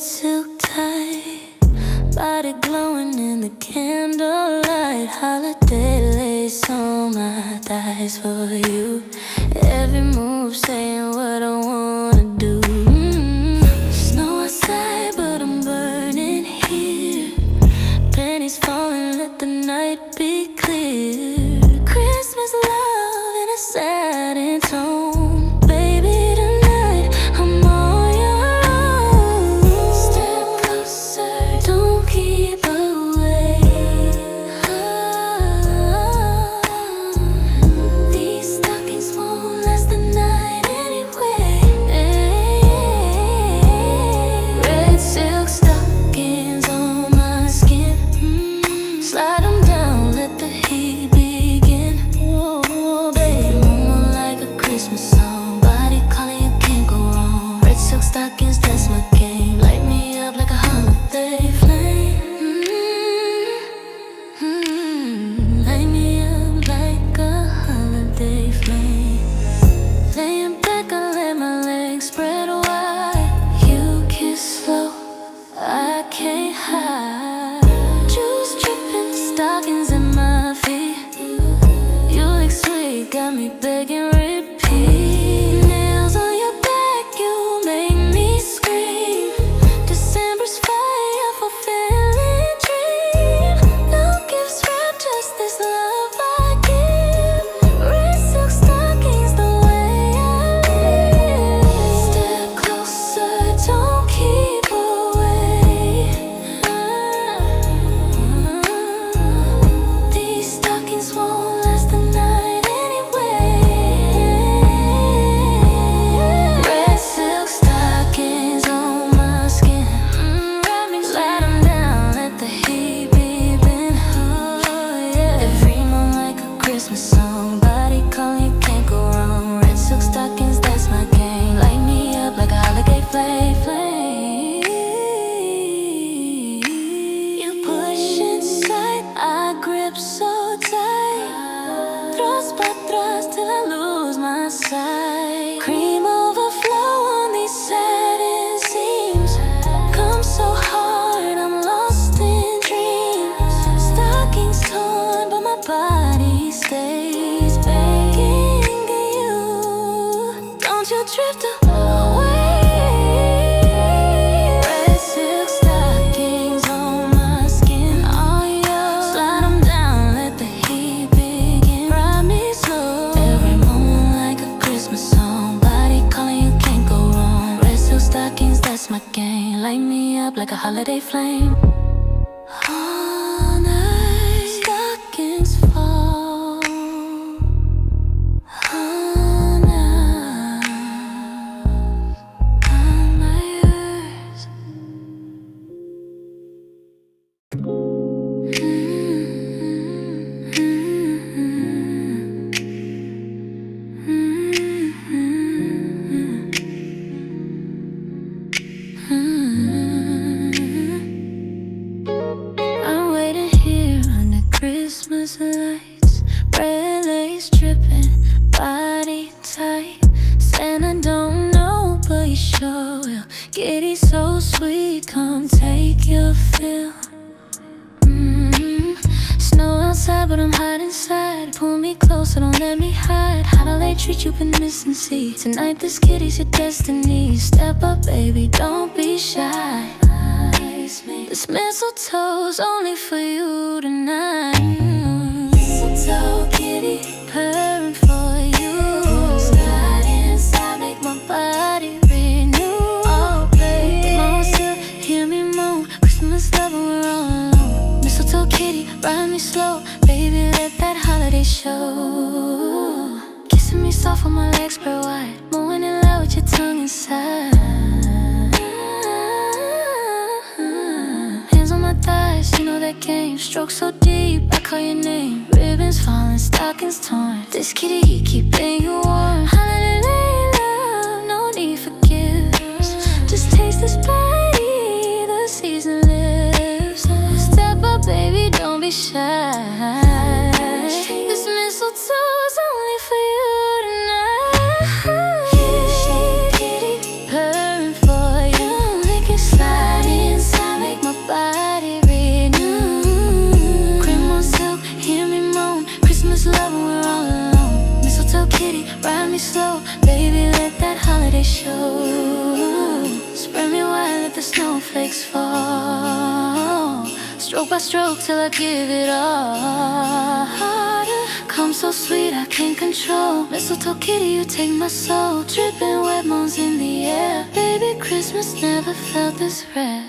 silk tie, body glowing in the candlelight. Holiday lace on my thighs for you. Every move saying what I wanna do. Snow outside, but I'm burning here. Pennies falling, let the night be clear. Christmas love in a satin tone. Baby, tonight I'm on your own. Step closer, don't keep away. These stockings won't last the night anyway. Red silk stockings on my skin. Slide them down, let the heat begin. Oh, baby, mama like a Christmas song. Body calling, you can't go wrong. Red silk stockings, that's my game. Light me up like a holiday flame. Light me up like a holiday flame. Laying back, I let my legs spread wide. You kiss slow, I can't hide. Juice dripping, stockings in my feet. You look sweet, got me begging repeat. Nails on your back, you make me scream. December's fire, fulfilling dream. No gifts wrapped, just this love I give. Red silk stockings, the way I live. Step closer, don't keep away. These stockings won't last the night anyway. Red silk stockings on my skin. Light 'em down, let the heat begin. Oh, yeah. Every moon like a Christmas song. Body calling, you can't go wrong. Red silk stockings, that's my game. Light me up like a holiday flame. You push inside, I grip so tight. Thrust by thrust till I lose my sight. Cream overflow on these satin seams. Come so hard, I'm lost in dreams. Stockings torn, but my body stays begging you. Don't you drift away. Red silk stockings on my skin. All yours. Slide 'em down, let the heat begin. Ride me slow. Every moment like a Christmas song. Body calling, you can't go wrong. Red silk stockings, that's my game. Light me up like a holiday flame. All night, stockings fall. All night, all my yours. I'm waiting here under Christmas lights. Red lace dripping, body tight. Santa don't know, but you sure will. Kitty so sweet, come take your fill. Snow outside, but I'm hot inside. Pull me closer, don't let me hide. How do they treat you, been missing, see? Tonight this kitty's your destiny. Step up, baby, don't be shy. This mistletoe's only for you tonight. Mistletoe kitty, purring for you. Slide inside, make my body renew. Oh, baby, mama still hear me moan. Christmas love when we're all alone. Mistletoe kitty, ride me slow. Baby, let that holiday show. Kissing me soft on my legs spread wide. Moving in love with your tongue inside. Hands on my thighs, you know that game. Stroke so deep, I call your name. Ribbons falling, stockings torn. This kitty, he keeping you warm. Holiday love, no need for gifts. Just taste this body, the season lives. Step up, baby, don't be shy. This mistletoe's only for you tonight. Kitty, purring for you. Make it slide. by stroke till I give it all. Come so sweet I can't control. Mistletoe kitty, you take my soul. Dripping wet moons in the air. Baby, Christmas never felt this rare.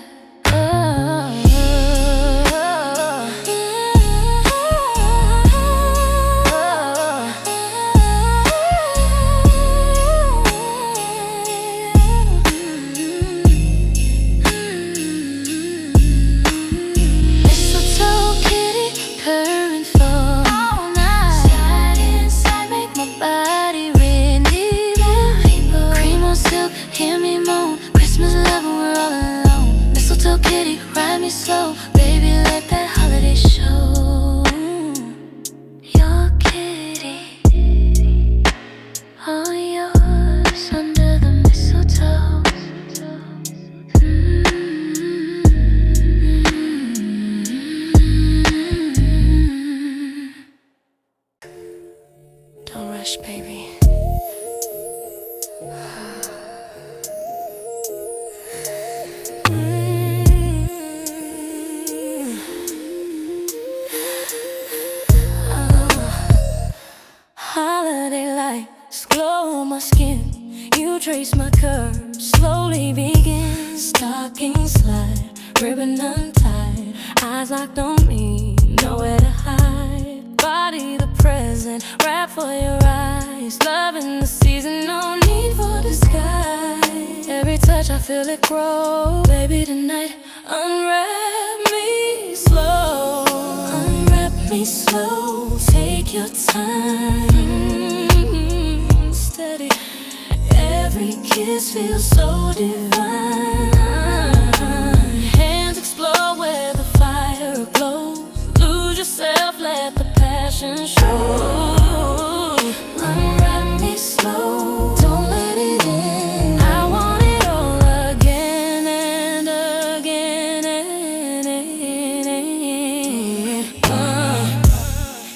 Hear me moan, Christmas love when we're all alone. Mistletoe kitty, ride me slow. Baby, let that holiday show. Your kitty, all yours under the mistletoe. Don't rush, baby. Holiday lights glow on my skin. You trace my curves, slowly begin. Stockings slide, ribbon untied. Eyes locked on me, nowhere to hide. Body the present, wrap for your eyes. Love in the season, no need for disguise. Every touch I feel it grow. Baby, tonight, unwrap me slow. Unwrap me slow, take your time. Steady, every kiss feels so divine. Hands explore where the fire glows. Lose yourself, let the passion show. Unwrap me slow, don't let it in. I want it all again and again and again.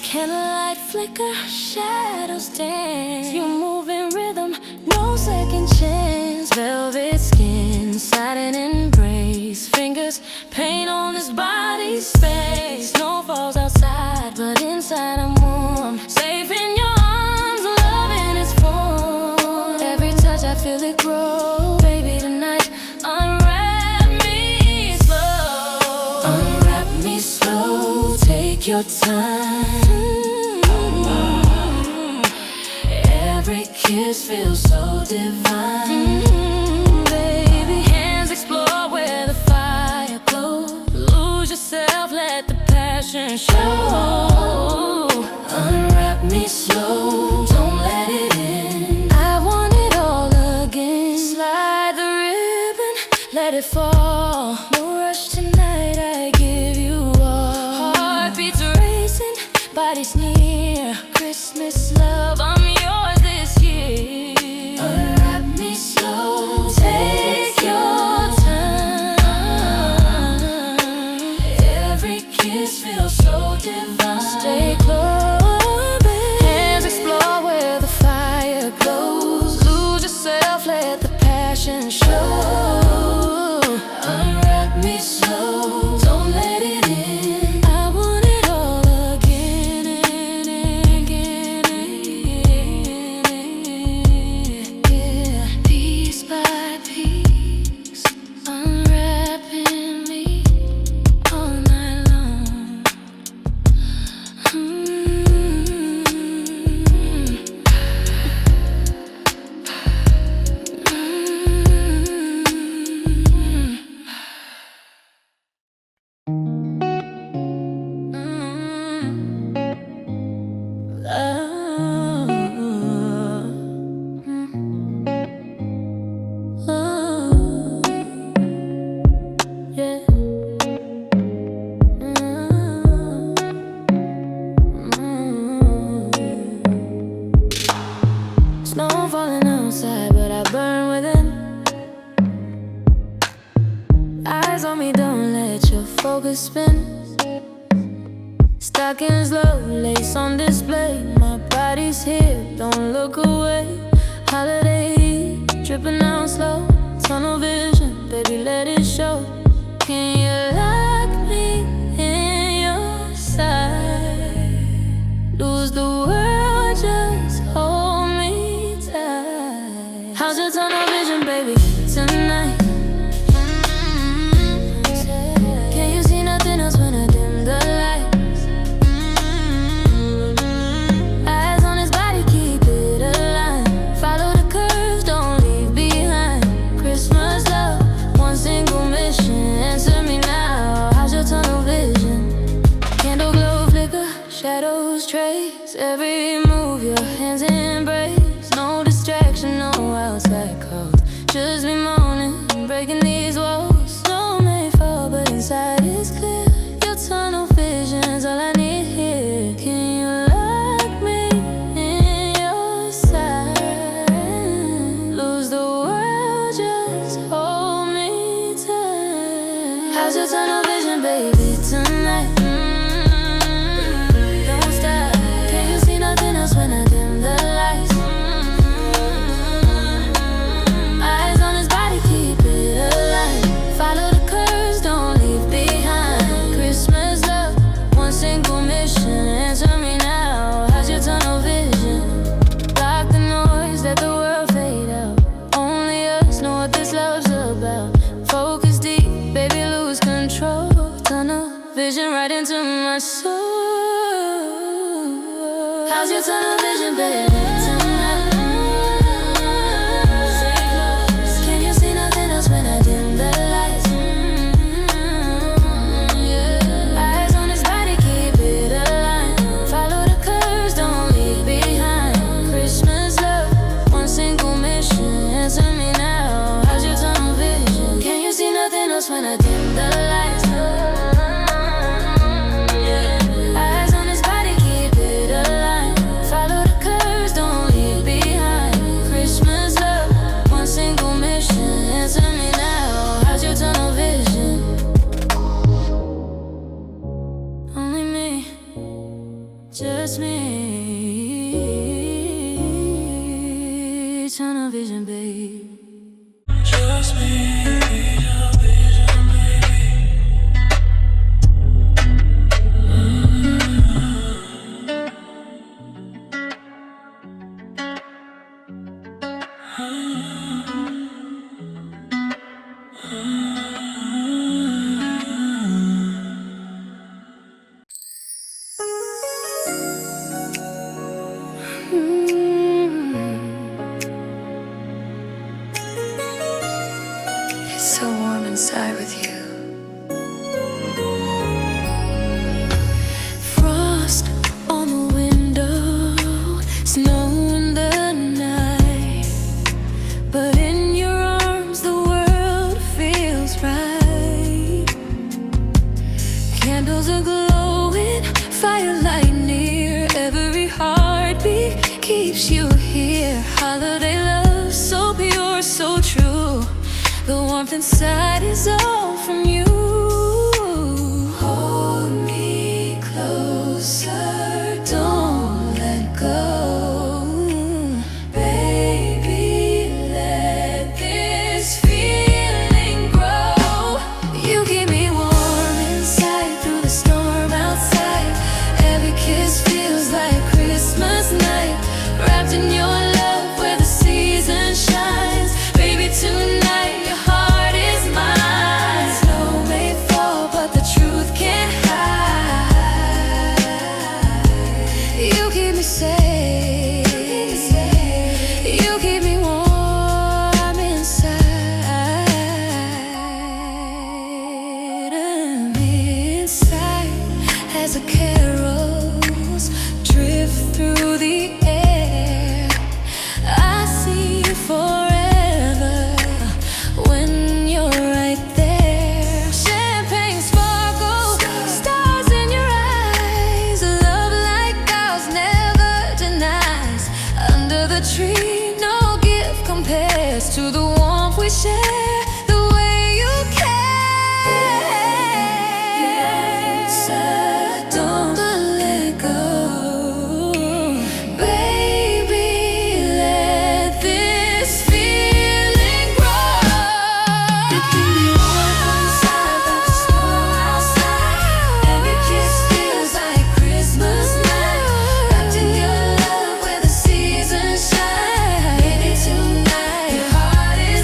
Candlelight flicker, shadows dance. You move in rhythm, no second chance. Velvet skin, satin embrace. Fingers paint on this body space. Snow falls outside, but inside I'm warm. Safe in your arms, love in its form. Every touch I feel it grow. Baby, tonight, unwrap me slow. Unwrap me slow, take your time. Every kiss feels so divine. Baby, hands explore where the fire glows. Lose yourself, let the passion show. Unwrap me slow, don't let it in. I want it all again. Slide the ribbon, let it fall. No rush tonight, I give you all. Heartbeats racing, bodies near. Christmas love, I'm yours this year. Unwrap me slow, take your time. Every kiss feels so divine. Stay close, baby. Hands explore where the fire glows. Lose yourself, let the passion show. Unwrap me slow, don't let it in. I want it all again and again and again. Yeah, piece by piece, unwrapping me all night long. Snow falling outside, but I burn within. Eyes on me, don't let your focus spin. Stockings low, lace on display. My body's here, don't look away. Holiday, dripping down slow. Tunnel vision, baby, let it show. Can you lock me in? vision, baby, tonight. Can you see nothing else when I dim the lights? Eyes on his body, keep it aligned. Follow the curves, don't leave behind. Christmas love, one single mission. Answer me now, how's your tunnel vision? Candle glow, flicker, shadows trace every move, your hands embrace. No distraction, no outside calls. Just me moaning, breaking these walls. Snow may fall, but inside is clear. Your tunnel vision's all I need here. Can you lock me in your side? Lose the world, just hold me tight. How's your tunnel vision, baby, tonight? Don't stop. Can you see nothing else when I dim the lights? Eyes on his body, keep it alive. Follow the curves, don't leave behind. Christmas love, one single mission. Answer me now, how's your tunnel vision? Block the noise, let the world fade out. Only us know what this love's about. Focus deep, baby, lose control. Tunnel vision right into my soul. How's your tunnel vision, baby, tonight? Can you see nothing else when I dim the lights? Eyes on his body, keep it aligned. Follow the curves, don't leave behind. Christmas love, one single mission. Answer me now, how's your tunnel vision? Can you see nothing else when I dim the lights? Eyes on his body, keep it aligned. Follow the curves, don't leave behind. Christmas love, one single mission. Answer me now, how's your tunnel vision? Only me, just me. Tunnel vision, babe. Just me, tunnel vision, baby. It's so warm inside with you. Frost on the window, snow in the night. But in your arms the world feels right. Candles are glowing, firelight near. Every heartbeat keeps you here. Holiday love, so pure, so true. The warmth inside is all from you. Hold me closer, don't let go. Baby, let this feeling grow. You keep me warm inside through the storm outside. Every kiss feels like Christmas night. Wrapped in your love where the season shines. Baby, tonight your heart is mine. Snow may fall, but the truth can't hide. You keep me safe. You keep me warm inside. And inside as the carols drift through the air, I see you forever when you're right there. Champagne sparkles, stars in your eyes. Love like ours never denies. Under the tree, no gift compares to the warmth we share. The way you care. Don't let go. Baby, let this feeling grow. You keep me warm inside like the snow outside. Every kiss feels like Christmas night. Wrapped in your love where the seasons shine. Baby, tonight your heart is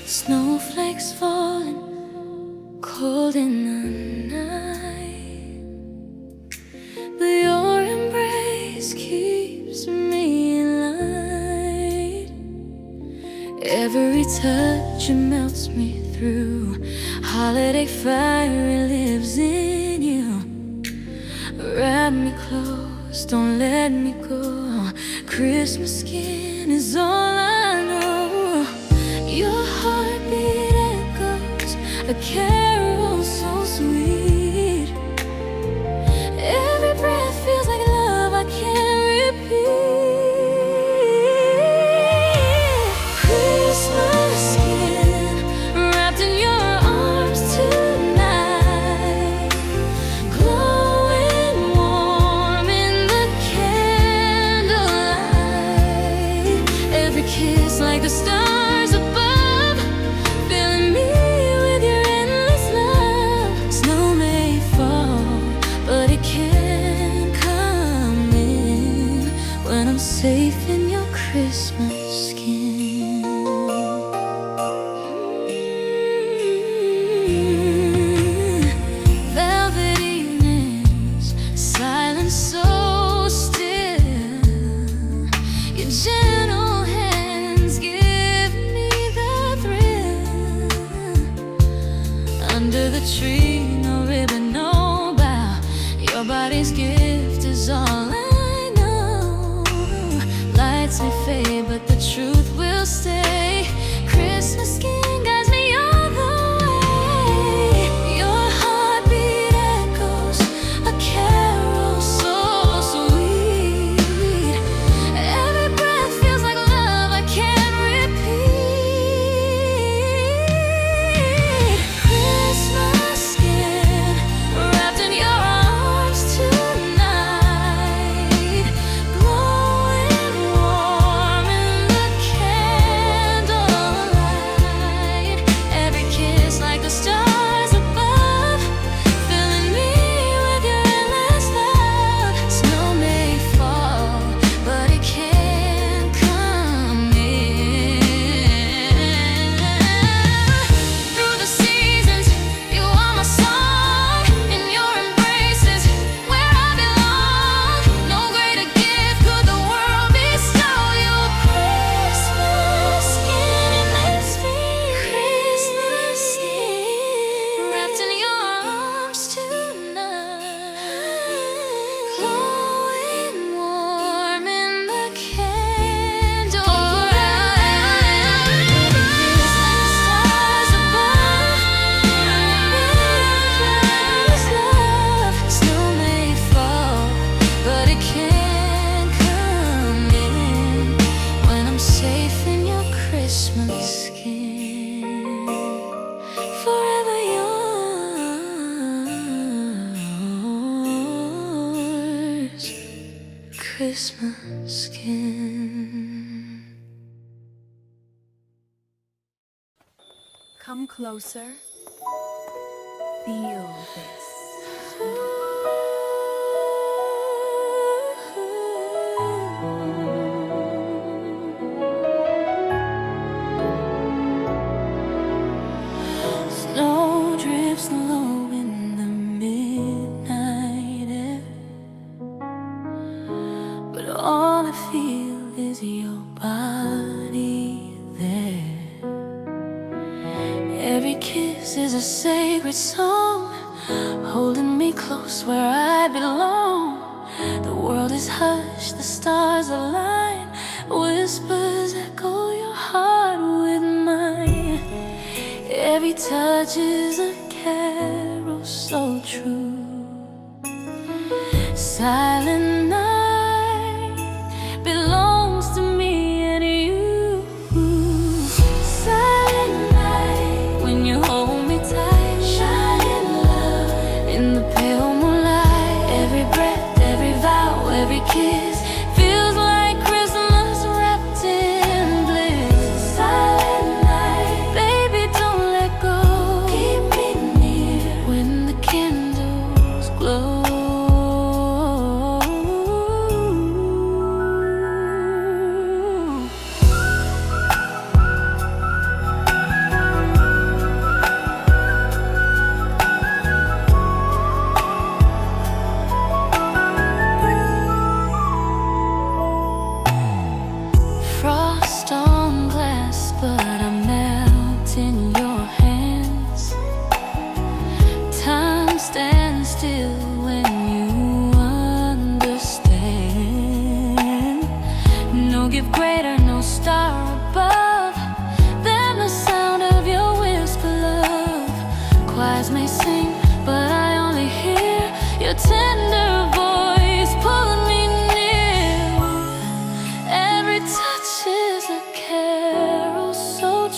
Snowflakes falling, cold in the night, but your embrace keeps me light. Every touch it melts me through. Holiday fire lives in you. Wrap me close, don't let me go. Christmas skin is all I know. Your heartbeat echoes a carol so sweet. Every breath feels like love I can't repeat. Christmas skin wrapped in your arms tonight, glowing warm in the candlelight. Every kiss like the stars above, filling me with your endless love. Snow may fall, but it can't come in when I'm safe in your Christmas skin. Velvet evenings, silence so still. Your gentle hands give me the thrill. Under the tree, no ribbon, no bow. Your body's gift is all I know. Lights may fade, but the truth will stay. Christmas skin guides me all the way. Your heartbeat echoes a carol so sweet. Every breath feels like love I can't repeat. Christmas skin wrapped in your arms tonight, glowing warm in the candlelight. Every kiss like the stars above, filling me with your endless love. Snow may fall, but it can't come in. Through the seasons, you are my song. In your embraces, where I belong. No greater gift could the world bestow. Your Christmas skin in this Christmas skin wrapped in your arms tonight, glowing warm in the candlelight. Stars above, endless love. Snow may fall, but it can't come in when I'm safe in your Christmas skin. Forever yours, Christmas skin. Come closer. Feel this. Snow drifts low in the midnight air, but all I feel is your body there. Every kiss is a sacred song, holding me close where I belong. The world is hushed, the stars align, whispers echo your heart with mine. Every touch is a carol so true. Silent night belongs to me and you. Silent night, when you hold me tight, shining love in the pale moonlight. Every breath, every vow, every kiss feels like Christmas wrapped in bliss. Silent night, baby, don't let go. Keep me near when the candles glow.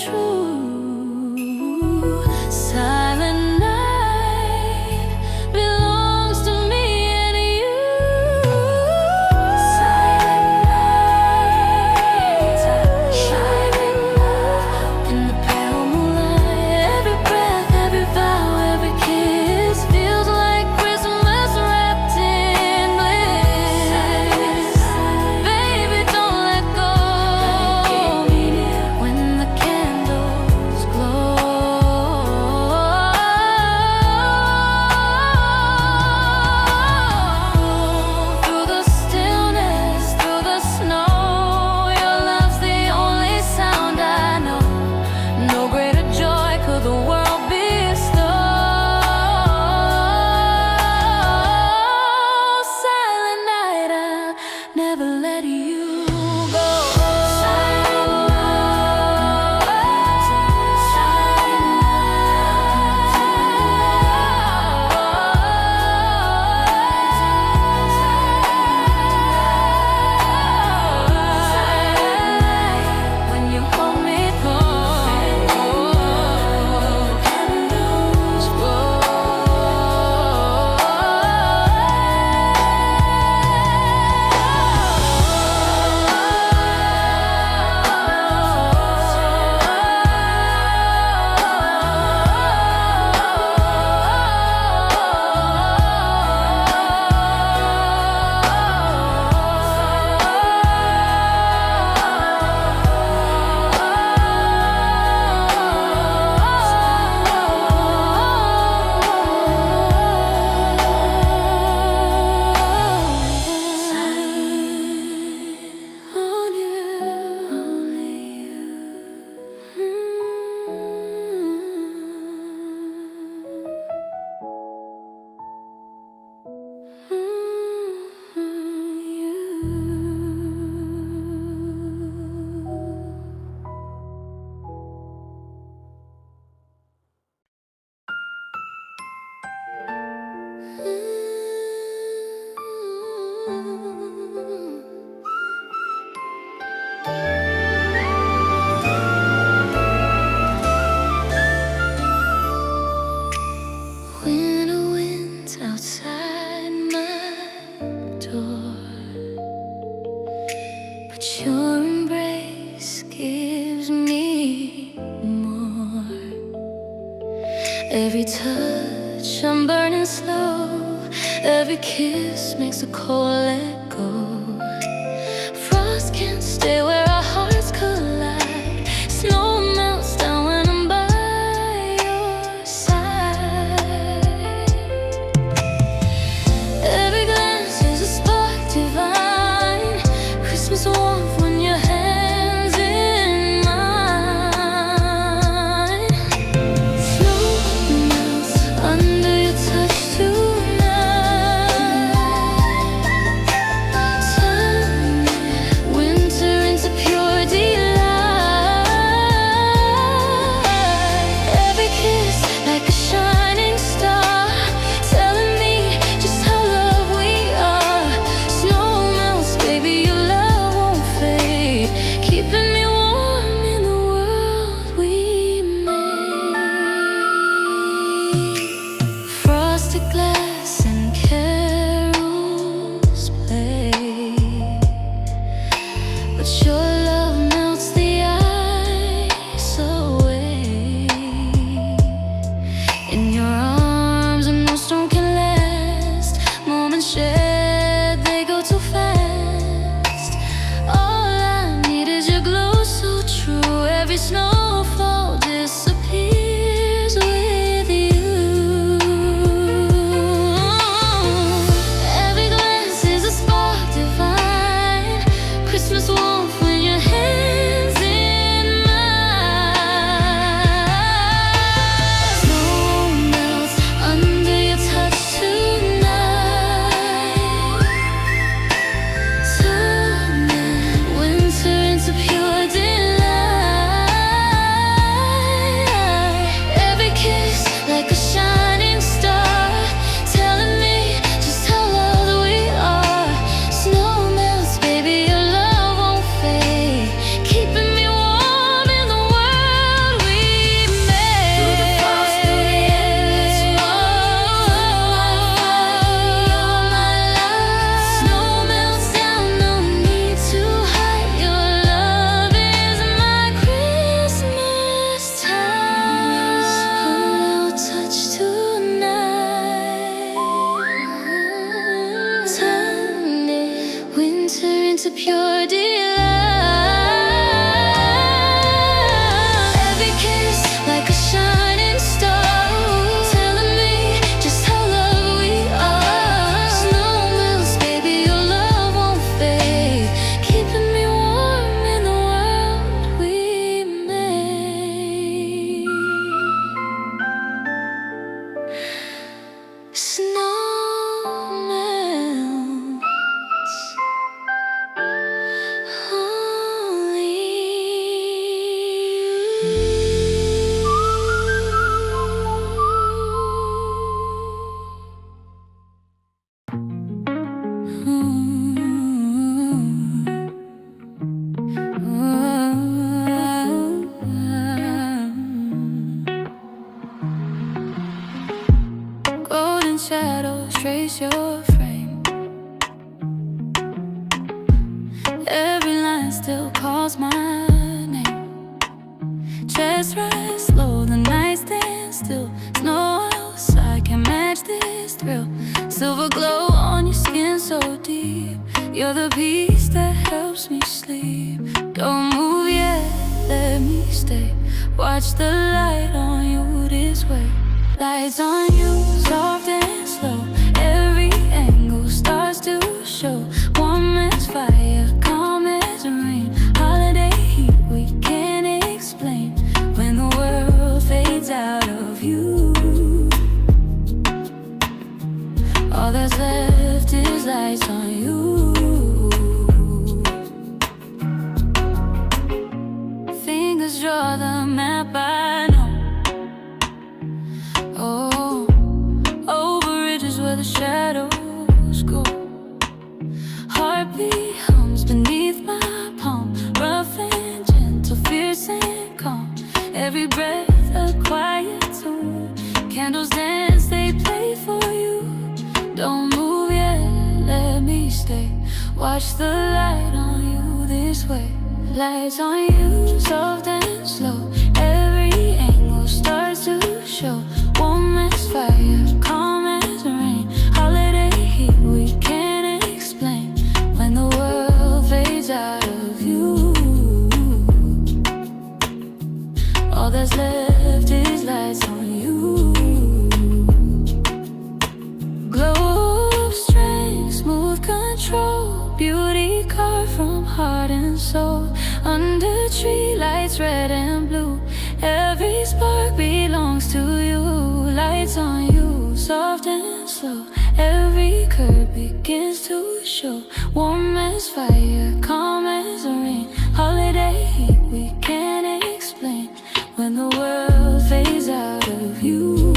true. Silent night belongs to me and you. Silent night, shining love in the pale moonlight. Every breath, every vow, every kiss feels like Christmas wrapped in bliss. Baby, don't let go when the candles glow. Through the stillness, through the snow, your love's the only sound I know. No greater joy could the world bestow. Silent night, I'll never let you go. Silent night, when you hold me close, candles on you, only you. Winter winds outside my door, but your embrace gives me more. Every touch, I'm burning slow. Every kiss makes the cold let go. Frost can't stay where our hearts collide. Snow melts down when I'm by your side. Every glance is a spark divine. Christmas warmth when your hands in mine. Snow melts under your touch tonight. Turn winter into trace your frame. Every line still calls my name. Chest rise slow, the night stands still. Snow outside can match this thrill. Silver glow on your skin so deep. You're the peace that helps me sleep. Don't move yet, let me stay. Watch the light on you this way. Lights on you, soft and slow. Every angle starts to show. Warm as fire, calm as rain. Holiday heat we can't explain. When the world fades out of you, all that's left is lights on you. Fingers draw the map I know. Oh, over ridges where the shadows go. Heartbeat hums beneath my palm. Rough and gentle, fierce and calm. Every breath a quiet tune. Candles dance, they play for you. Don't move yet, let me stay. Watch the light on you this way. Lights on you, soft and slow. Every angle starts to show. Warm as fire, calm as rain. Holiday heat we can't explain. When the world fades out of you, all that's left is lights on you. Glow of strength, smooth control. Beauty carved from heart and soul. Under tree lights red and blue. Every spark belongs to you. Lights on you, soft and slow. Every curve begins to show. Warm as fire, calm as rain. Holiday heat we can't explain. When the world fades out of you,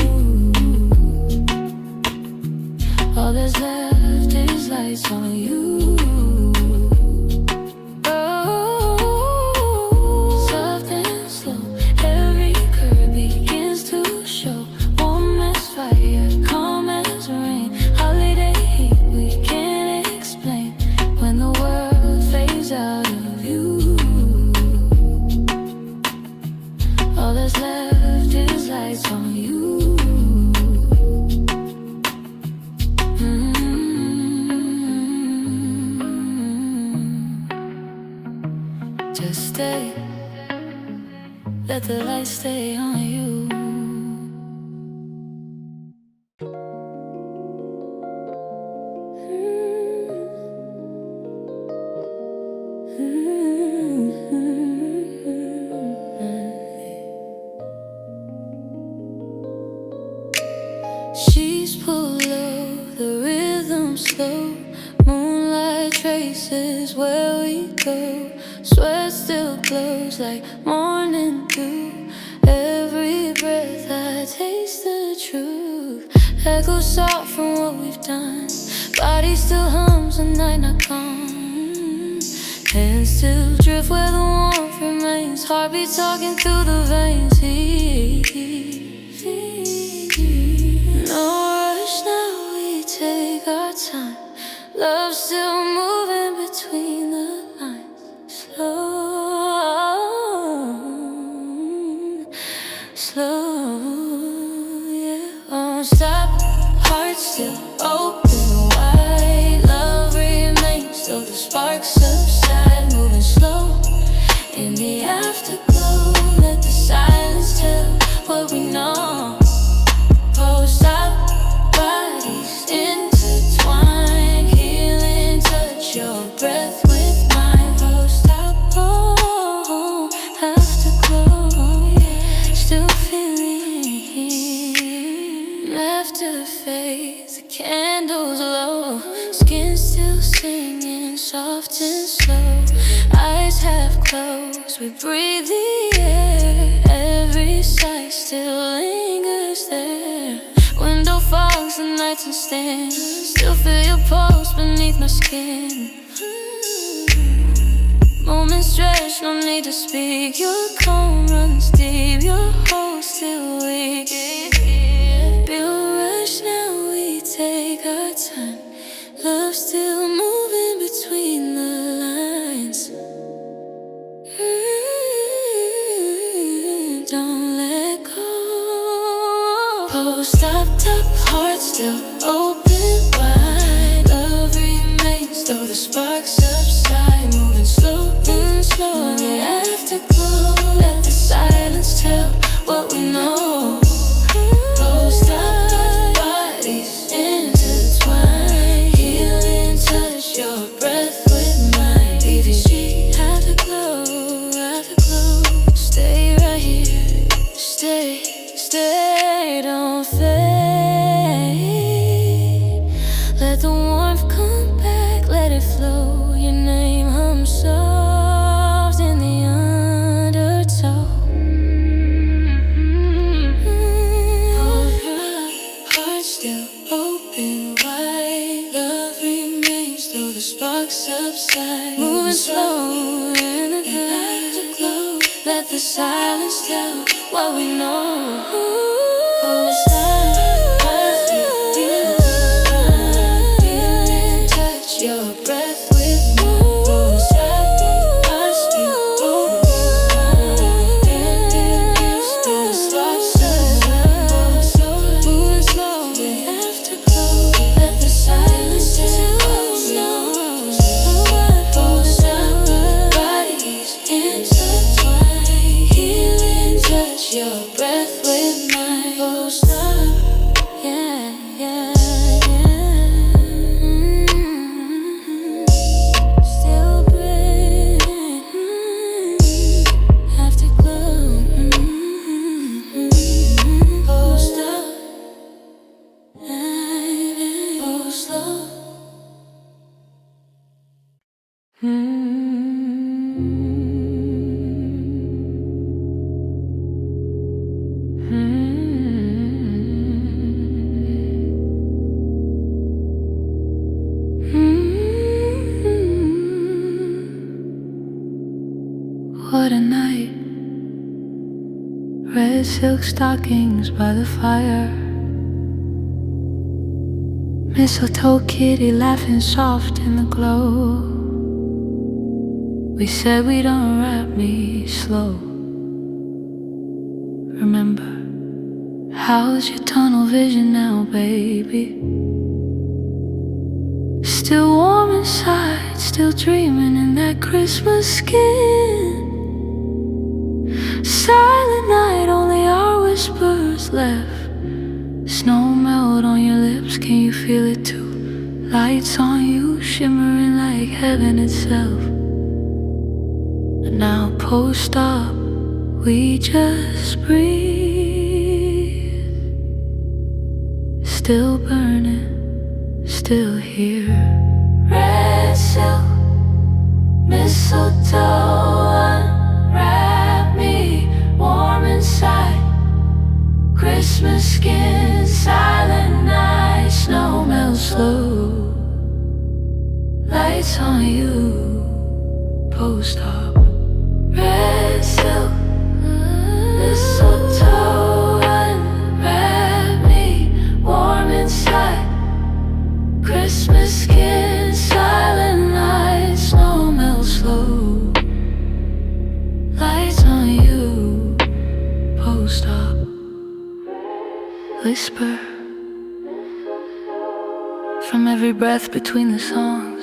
all that's left is lights on you. Just stay, let the light stay on you. She's pull low, the rhythm slow. Moonlight traces where we go. Sweat still glows like morning dew. Every breath I taste the truth. Echoes soft from what we've done. Body still hums, the night not gone. Hands still drift where the warmth remains. Heartbeat talking through the veins. No rush now, we take our time. Love still moving between the lines. Slow, yeah. Won't stop, heart still open wide. Love remains, though the sparks subside. Moving slow in the afterglow. Let the silence tell what we know. Post-op bodies intertwine. Healing touch your breath with mine. Post-op, oh, afterglow. Still feeling here. Laughter fades, the candles low. Skin still singing, soft and slow. Eyes half closed, we breathe the air. Every sight still lingers there. Window fogs, the nights and stand. Still feel your pulse beneath my skin. Moments stretch, no need to speak. Your calm runs deep, your hold still weak. Feel rush now, we take our don't let go. Post up, top, heart still open wide. Love remains, though the sparks subside. Moving slow and slow in the afterglow. Let the silence tell what we know. Post up, bodies intertwined. Healing touch, your breath with mine. Leave your sheet, afterglow, afterglow. Stay right here, stay, stay, don't fade. Let the warmth come back, let it flow. Your name hum soft in the undertow. Heart still open wide. Love remains, though the sparks subside. Moving slow in the afterglow. Let the silence tell what we know. Post up, feeling touch your breath with mine. Post up, heart still open wide. The sparks subside. Moving slow in afterglow. Let the silence tell what we know. Post up, bodies intertwined. Healing touch your breath with mine. Post up, yeah, yeah, yeah. Still breathing, afterglow. Post up, post low. What a night. Red silk stockings by the fire. Mistletoe Kitty laughing soft in the glow. We said we'd unwrap me slow. Remember, how's your tunnel vision now, baby? Still warm inside, still dreaming in that Christmas skin. Silent night, only our whispers left. Snow melt on your lips, can you feel it too? Lights on you, shimmering like heaven itself. And now post up, we just breathe. Still burning, still here. Red silk, mistletoe, unwrap me, warm inside. Christmas skin, silent night, snow melts slow. Lights on you, post up. Red silk, mistletoe, unwrap me, warm inside. Christmas skin, silent night, snow melts slow. Lights on you, post up. Whisper from every breath between the songs.